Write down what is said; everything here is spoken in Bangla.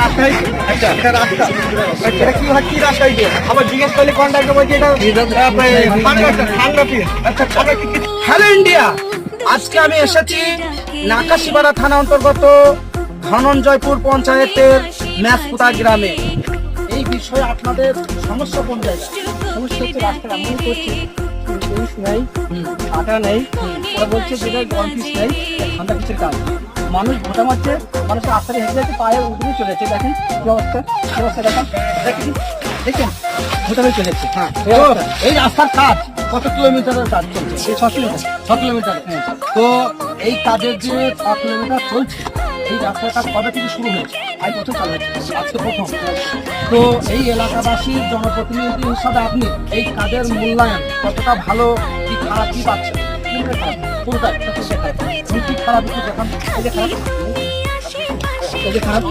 রাস্তা হয়েছে। আচ্ছা, এটা রাস্তা। এটা কি রাস্তা হয়েছে? আবার জিজ্ঞেস করলে কন্ট্রাক্টর বলছে এটা ঠান্ডা পিস। আচ্ছা, আমরা কি হ্যালো ইন্ডিয়া, আজকে আমি এসেছি নাকাশিপাড়া থানা অন্তর্গত ধনঞ্জয়পুর পঞ্চায়েতের ম্যাসপুতা গ্রামে। এই বিষয়ে আপনাদের সমস্যা কোন জায়গায়? সমস্যা হচ্ছে রাস্তার এমন করছে, জিনিস নেই, আটা নেই, ওরা বলছে যেটা গরম পিস নেই, ঠান্ডা পিসের কাজ। মানুষ ভোটা মারছে, মানুষের রাস্তায় হেঁটে যাচ্ছে, পায়ে উঠে চলে যাচ্ছে। দেখেন কি অবস্থা, কি অবস্থা দেখেন, দেখেন ভোটা হয়ে চলে যাচ্ছে। হ্যাঁ, এই রাস্তার কাজ কত কিলোমিটারের কাজ চলছে? 6 কিলোমিটার। 6 কিলোমিটার। তো এই কাজের যে 6 কিলোমিটার চলছে, এই রাস্তার কাজ কবে থেকে শুরু হয়েছে? 5 বছর চালু হচ্ছে। আজকে প্রথম। তো এই এলাকাবাসীর জনপ্রতিনিধি হিসাবে আপনি এই কাজের মূল্যায়ন কতটা ভালো কি খারাপ কি পাচ্ছেন? পুরোটাই কি খারাপ একটু দেখান। এই যে খারাপ,